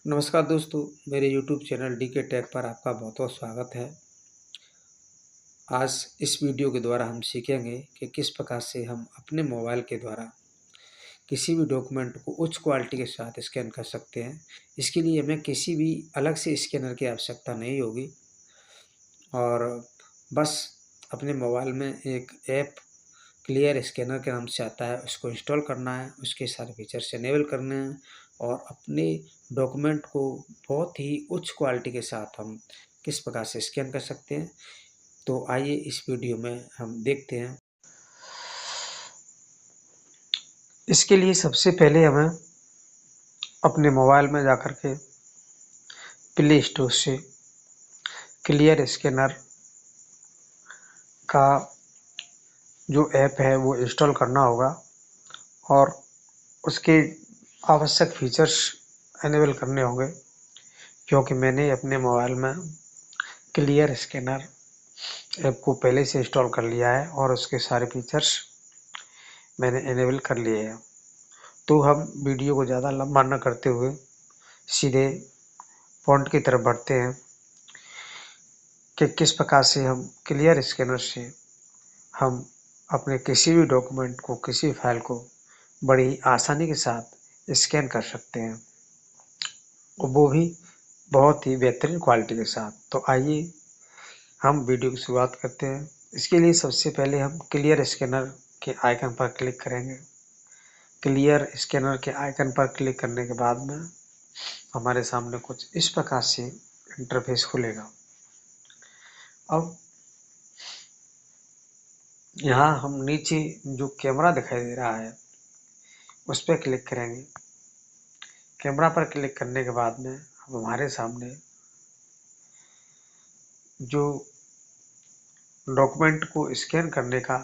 नमस्कार दोस्तों, मेरे यूट्यूब चैनल डी के टेक पर आपका बहुत-बहुत स्वागत है। आज इस वीडियो के द्वारा हम सीखेंगे कि किस प्रकार से हम अपने मोबाइल के द्वारा किसी भी डॉक्यूमेंट को उच्च क्वालिटी के साथ स्कैन कर सकते हैं। इसके लिए हमें किसी भी अलग से स्कैनर की आवश्यकता नहीं होगी और बस अपने मोबाइल में एक ऐप क्लियर स्कैनर के नाम से आता है, उसको इंस्टॉल करना है, उसके सारे फीचर्स इनेबल करने हैं और अपने डॉक्यूमेंट को बहुत ही उच्च क्वालिटी के साथ हम किस प्रकार से स्कैन कर सकते हैं। तो आइए इस वीडियो में हम देखते हैं। इसके लिए सबसे पहले हमें अपने मोबाइल में जाकर के प्ले स्टोर से क्लियर स्कैनर का जो ऐप है वो इंस्टॉल करना होगा और उसके आवश्यक फीचर्स इनेबल करने होंगे, क्योंकि मैंने अपने मोबाइल में क्लियर स्कैनर ऐप को पहले से इंस्टॉल कर लिया है और उसके सारे फीचर्स मैंने इनेबल कर लिए हैं। तो हम वीडियो को ज़्यादा लंबा न करते हुए सीधे पॉइंट की तरफ बढ़ते हैं कि किस प्रकार से हम क्लियर स्कैनर से हम अपने किसी भी डॉक्यूमेंट को, किसी भी फाइल को बड़ी ही आसानी के साथ स्कैन कर सकते हैं, वो भी बहुत ही बेहतरीन क्वालिटी के साथ। तो आइए हम वीडियो की शुरुआत करते हैं। इसके लिए सबसे पहले हम क्लियर स्कैनर के आइकन पर क्लिक करेंगे। क्लियर स्कैनर के आइकन पर क्लिक करने के बाद में हमारे सामने कुछ इस प्रकार से इंटरफेस खुलेगा। अब यहाँ हम नीचे जो कैमरा दिखाई दे रहा है उस पर क्लिक करेंगे। कैमरा पर क्लिक करने के बाद में अब हमारे सामने जो डॉक्यूमेंट को स्कैन करने का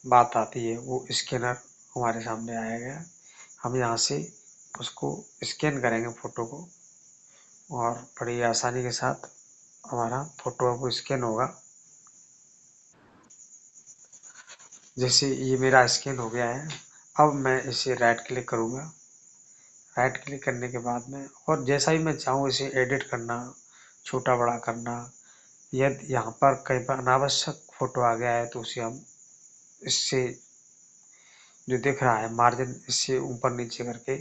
बात आती है वो स्कैनर हमारे सामने आएगा। हम यहाँ से उसको स्कैन करेंगे फ़ोटो को और बड़ी आसानी के साथ हमारा फ़ोटो अब स्कैन होगा। जैसे ये मेरा स्कैन हो गया है, अब मैं इसे राइट क्लिक करूँगा। राइट क्लिक करने के बाद में और जैसा ही मैं चाहूँ इसे एडिट करना, छोटा बड़ा करना, यदि यहाँ पर कहीं पर अनावश्यक फ़ोटो आ गया है तो उसे हम इससे जो दिख रहा है मार्जिन, इससे ऊपर नीचे करके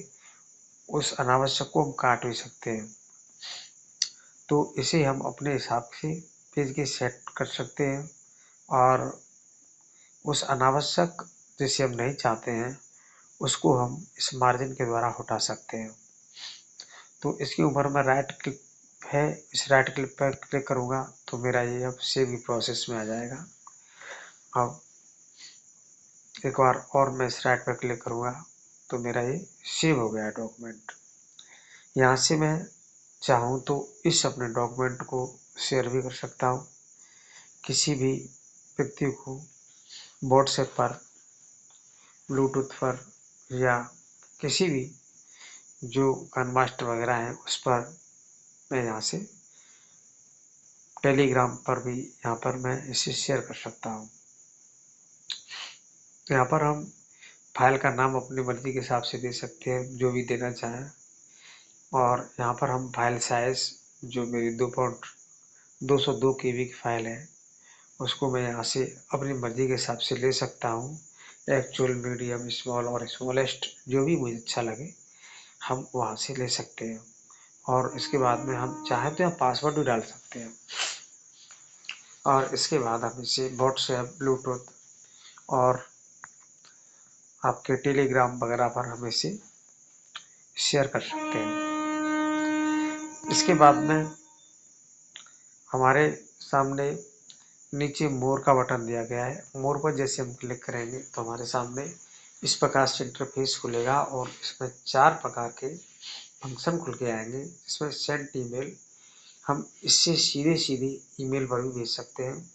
उस अनावश्यक को हम काट भी सकते हैं। तो इसे हम अपने हिसाब से पेज के सेट कर सकते हैं और उस अनावश्यक जिसे हम नहीं चाहते हैं उसको हम इस मार्जिन के द्वारा हटा सकते हैं। तो इसके ऊपर मैं राइट क्लिक है, इस राइट क्लिक पर क्लिक करूँगा तो मेरा ये अब सेव की प्रोसेस में आ जाएगा। अब एक बार और मैं इस राइट पर क्लिक करूँगा तो मेरा ये सेव हो गया डॉक्यूमेंट। यहाँ से मैं चाहूँ तो इस अपने डॉक्यूमेंट को शेयर भी कर सकता हूँ किसी भी व्यक्ति को, व्हाट्सएप पर, ब्लूटूथ पर या किसी भी जो काइनमास्टर वगैरह है उस पर मैं यहाँ से टेलीग्राम पर भी यहाँ पर मैं इसे शेयर कर सकता हूँ। यहाँ पर हम फाइल का नाम अपनी मर्जी के हिसाब से दे सकते हैं, जो भी देना चाहें। और यहाँ पर हम फाइल साइज़, जो मेरी 202 KB की फाइल है उसको मैं यहाँ से अपनी मर्जी के हिसाब से ले सकता हूँ। एक्चुअल, मीडियम, स्मॉल और स्मॉलेस्ट जो भी मुझे अच्छा लगे हम वहाँ से ले सकते हैं। और इसके बाद में हम चाहें तो यहाँ पासवर्ड भी डाल सकते हैं और इसके बाद हम इसे व्हाट्सएप, ब्लूटूथ और आपके टेलीग्राम वगैरह पर हम इसे शेयर कर सकते हैं। इसके बाद में हमारे सामने नीचे मोर का बटन दिया गया है। मोर पर जैसे हम क्लिक करेंगे तो हमारे सामने इस प्रकार से इंटरफेस खुलेगा और इसमें 4 प्रकार के फंक्शन खुल के आएंगे। इसमें सेंड ईमेल, हम इससे सीधे सीधे ईमेल पर भी भेज सकते हैं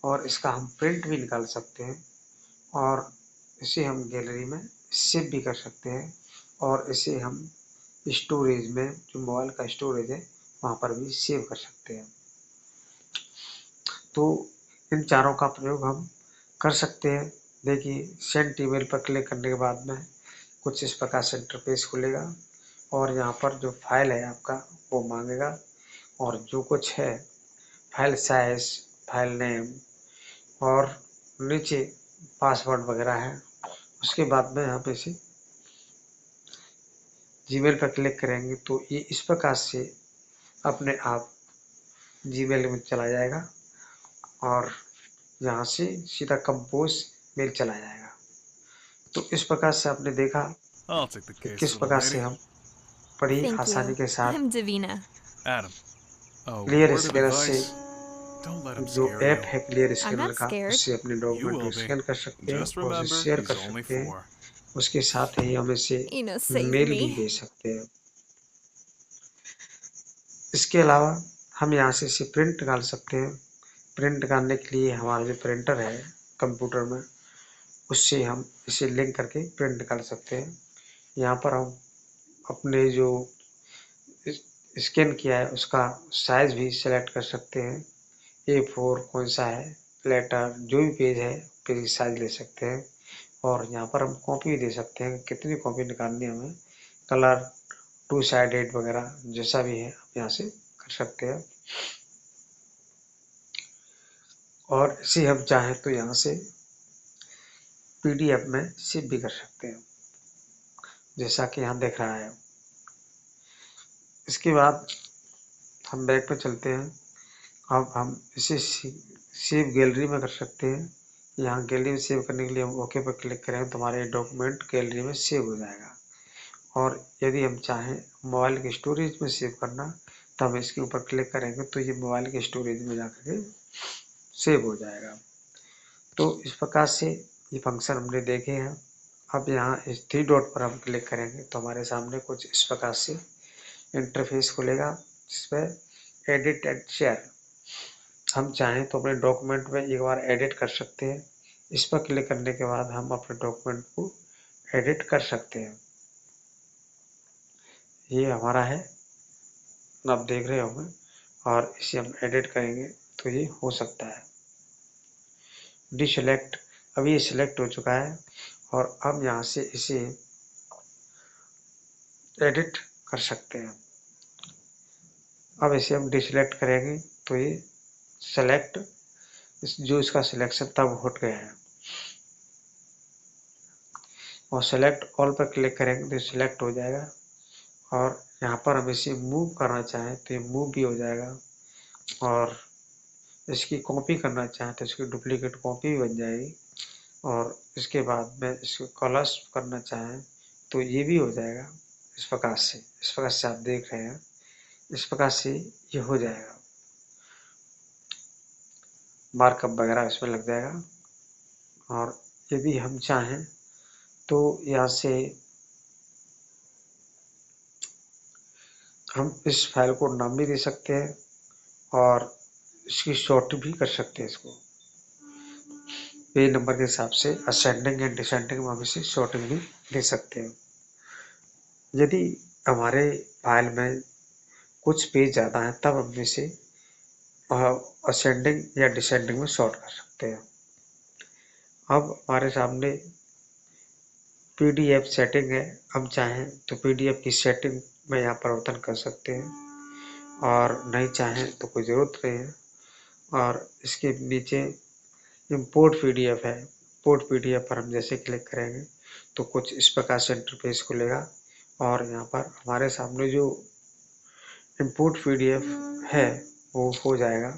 और इसका हम प्रिंट भी निकाल सकते हैं और इसे हम गैलरी में सेव भी कर सकते हैं और इसे हम स्टोरेज में, जो मोबाइल का स्टोरेज है वहाँ पर भी सेव कर सकते हैं। तो इन चारों का प्रयोग हम कर सकते हैं। देखिए, सेंड ईमेल पर क्लिक करने के बाद में कुछ इस प्रकार से इंटरफेस खुलेगा और यहाँ पर जो फाइल है आपका वो मांगेगा, और जो कुछ है फाइल साइज, फाइल नेम और नीचे पासवर्ड वगैरह है। उसके बाद में यहाँ पे से जीमेल पर क्लिक करेंगे तो ये इस प्रकार से अपने आप जीमेल में चला जाएगा और यहाँ से सीधा कंपोज मेल चला जाएगा। तो इस प्रकार से आपने देखा I'll take the कि case, किस little प्रकार से lady. हम बड़ी Thank आसानी you. के साथ I'm Davina. Adam, a clear word of scanner से, advice. Don't let him जो scare ऐप you. है क्लियर I'm स्कैनर not का, scared. उससे अपने You डॉक्यूमेंट को will be. स्कैन कर सकते हैं Just और उसे remember, शेयर कर he's only सकते हैं। 4. उसके साथ ही हम इसे Ina saved मेल भी me. भेज सकते हैं। इसके अलावा हम यहाँ से इसे प्रिंट निकाल सकते हैं। प्रिंट निकालने के लिए हमारा जो प्रिंटर है कंप्यूटर में, उससे हम इसे लिंक करके प्रिंट निकाल सकते हैं। यहाँ पर हम अपने जो स्कैन किया है उसका साइज भी सेलेक्ट कर सकते हैं। A4 कौन सा है, लेटर जो भी पेज है पेज की साइज ले सकते हैं। और यहाँ पर हम कॉपी भी दे सकते हैं, कितनी कॉपी निकालनी है हमें, कलर, टू साइडेड वगैरह जैसा भी है आप यहाँ से कर सकते हैं। और इसे हम चाहें तो यहाँ से PDF में सेव भी कर सकते हैं, जैसा कि यहाँ दिख रहा है। इसके बाद हम बैक पे चलते हैं। अब हम इसे सेव गैलरी में कर सकते हैं। यहाँ गैलरी में सेव करने के लिए हम ओके पर क्लिक करें तो हमारे डॉक्यूमेंट गैलरी में सेव हो जाएगा। और यदि हम चाहें मोबाइल के स्टोरेज में सेव करना, तो हम इसके ऊपर क्लिक करेंगे तो ये मोबाइल के स्टोरेज में जाकर के सेव हो जाएगा। तो इस प्रकार से ये फंक्शन हमने देखे हैं। अब यहाँ इस 3 डॉट पर हम क्लिक करेंगे तो हमारे सामने कुछ इस प्रकार से इंटरफेस खुलेगा, जिसपे एडिट एंड शेयर, हम चाहें तो अपने डॉक्यूमेंट में एक बार एडिट कर सकते हैं। इस पर क्लिक करने के बाद हम अपने डॉक्यूमेंट को एडिट कर सकते हैं। ये हमारा है, आप देख रहे होंगे, और इसे हम एडिट करेंगे तो ये हो सकता है। डिसेलेक्ट, अभी ये सिलेक्ट हो चुका है और अब यहाँ से इसे एडिट कर सकते हैं। अब इसे हम डिसेलेक्ट करेंगे तो ये सेलेक्ट, जो इसका सिलेक्शन तब हट गया है, और सेलेक्ट ऑल पर क्लिक करेंगे तो सिलेक्ट हो जाएगा। और यहाँ पर हम इसे मूव करना चाहें तो ये मूव भी हो जाएगा, और इसकी कॉपी करना चाहें तो इसकी डुप्लीकेट कॉपी भी बन जाएगी। और इसके बाद में इसको कलर्स करना चाहें तो ये भी हो जाएगा। इस प्रकार से आप देख रहे हैं, इस प्रकार से ये हो जाएगा। मार्कअप वगैरह इसमें लग जाएगा। और यदि हम चाहें तो यहाँ से हम इस फाइल को नाम भी दे सकते हैं और इसकी सॉर्ट भी कर सकते हैं। इसको पेज नंबर के हिसाब से असेंडिंग एंड डिसेंडिंग में हम इसे सॉर्टिंग भी दे सकते हैं। यदि हमारे फाइल में कुछ पेज ज़्यादा हैं तब हम इसे असेंडिंग या डिसेंडिंग में सॉर्ट कर सकते हैं। अब हमारे सामने PDF सेटिंग है, हम चाहें तो PDF की सेटिंग में यहाँ परिवर्तन कर सकते हैं, और नहीं चाहें तो कोई ज़रूरत नहीं है। और इसके नीचे इंपोर्ट PDF है, इंपोर्ट PDF पर हम जैसे क्लिक करेंगे तो कुछ इस प्रकार से इंटरफेस खुलेगा, और यहाँ पर हमारे सामने जो इंपोर्ट PDF है वो हो जाएगा।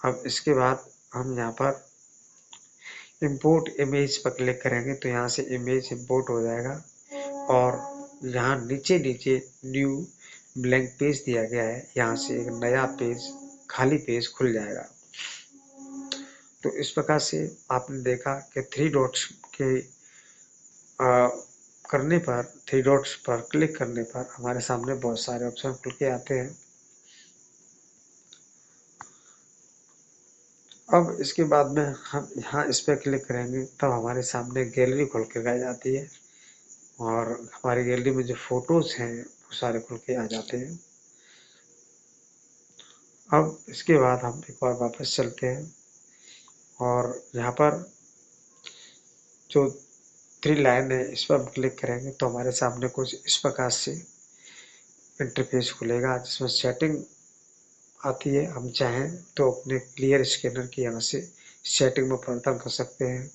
अब इसके बाद हम यहाँ पर इंपोर्ट इमेज पर क्लिक करेंगे तो यहाँ से इमेज इंपोर्ट हो जाएगा, और यहाँ नीचे न्यू ब्लैंक पेज दिया गया है, यहाँ से एक नया पेज, खाली पेज खुल जाएगा। तो इस प्रकार से आपने देखा कि 3 डॉट्स के करने पर, 3 डॉट्स पर क्लिक करने पर हमारे सामने बहुत सारे ऑप्शन खुल के आते हैं। अब इसके बाद में हम यहाँ इस पर क्लिक करेंगे तब हमारे सामने गैलरी खुल के आ जाती है, और हमारी गैलरी में जो फोटोज हैं वो सारे खुल के आ जाते हैं। अब इसके बाद हम एक बार वापस चलते हैं, और यहाँ पर जो 3 लाइन है, इस पर हम क्लिक करेंगे तो हमारे सामने कुछ इस प्रकार से इंटरफेस खुलेगा जिसमें सेटिंग आती है। हम चाहें तो अपने क्लियर स्कैनर की यहाँ से सेटिंग में परिवर्तन कर सकते हैं।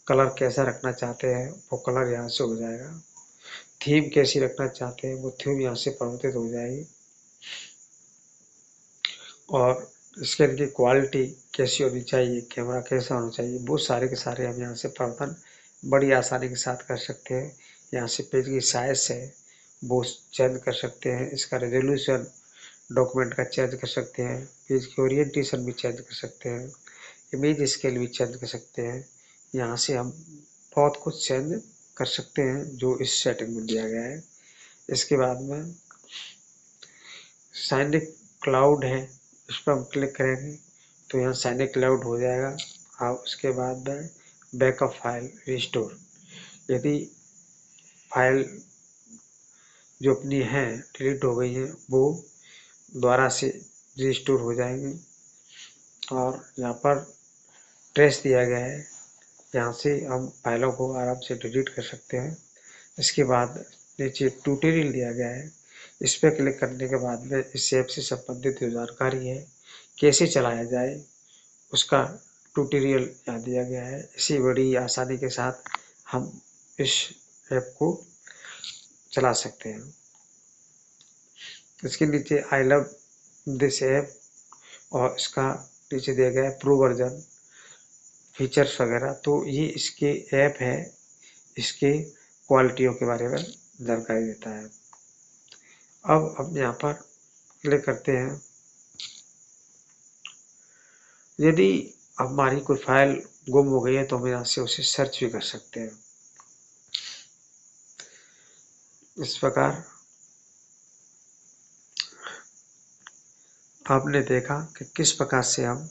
कलर कैसा रखना चाहते हैं वो कलर यहाँ से हो जाएगा। थीम कैसी रखना चाहते हैं वो थीम यहाँ से परिवर्तित हो जाएगी। और स्कैन की क्वालिटी कैसी होनी चाहिए, कैमरा कैसा होना चाहिए, वो सारे के सारे हम यहाँ से परिवर्तन बड़ी आसानी के साथ कर सकते हैं। यहाँ से पेज की साइज है वो चेंज कर सकते हैं। इसका रेजोल्यूशन डॉक्यूमेंट का चेंज कर सकते हैं। पेज की ओरिएंटेशन भी चेंज कर सकते हैं। इमेज स्केल भी चेंज कर सकते हैं। यहाँ से हम बहुत कुछ चेंज कर सकते हैं जो इस सेटिंग में दिया गया है। इसके बाद में साइनिक क्लाउड है, इस पर हम क्लिक करेंगे तो यहाँ साइनिक क्लाउड हो जाएगा। अब उसके बाद में बैकअप फाइल रिस्टोर, यदि फाइल जो अपनी है डिलीट हो गई है वो दोबारा से रिस्टोर हो जाएंगे। और यहाँ पर ट्रेस दिया गया है, यहाँ से हम फाइलों को आराम से डिलीट कर सकते हैं। इसके बाद नीचे ट्यूटोरियल दिया गया है, इस पर क्लिक करने के बाद में इस ऐप से संबंधित जो जानकारी है कैसे चलाया जाए उसका ट्यूटोरियल यहाँ दिया गया है। इसी बड़ी आसानी के साथ हम इस ऐप को चला सकते हैं। इसके नीचे आई लव दिस ऐप और इसका नीचे दिया गया है प्रो वर्जन फीचर्स वगैरह। तो ये इसके ऐप है, इसके क्वालिटियों के बारे में जानकारी देता है। अब हम यहाँ पर क्लिक करते हैं। यदि हमारी कोई फाइल गुम हो गई है तो हम यहाँ से उसे सर्च भी कर सकते हैं। इस प्रकार आपने देखा कि किस प्रकार से हम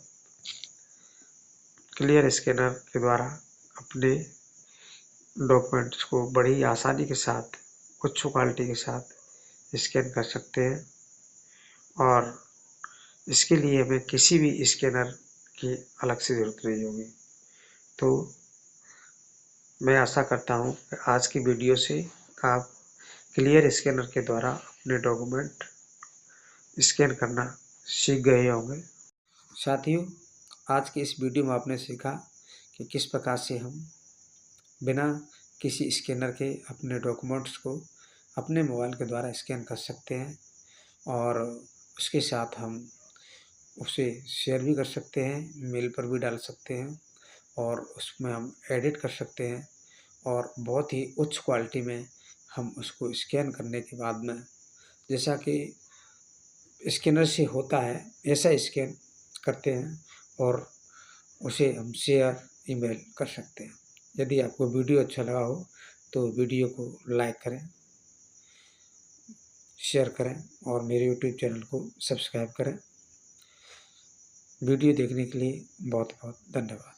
क्लियर स्कैनर के द्वारा अपने डॉक्यूमेंट्स को बड़ी आसानी के साथ उच्च क्वालिटी के साथ स्कैन कर सकते हैं। और इसके लिए हमें किसी भी स्कैनर की अलग से ज़रूरत नहीं होगी। तो मैं आशा करता हूँ कि आज की वीडियो से आप क्लियर स्कैनर के द्वारा अपने डॉक्यूमेंट स्कैन करना सीख गए होंगे। साथियों, आज की इस वीडियो में आपने सीखा कि किस प्रकार से हम बिना किसी स्कैनर के अपने डॉक्यूमेंट्स को अपने मोबाइल के द्वारा स्कैन कर सकते हैं और उसके साथ हम उसे शेयर भी कर सकते हैं, मेल पर भी डाल सकते हैं और उसमें हम एडिट कर सकते हैं और बहुत ही उच्च क्वालिटी में हम उसको स्कैन करने के बाद में जैसा कि स्कैनर से होता है ऐसा स्कैन करते हैं और उसे हम शेयर ईमेल कर सकते हैं। यदि आपको वीडियो अच्छा लगा हो तो वीडियो को लाइक करें, शेयर करें और मेरे यूट्यूब चैनल को सब्सक्राइब करें। वीडियो देखने के लिए बहुत बहुत धन्यवाद।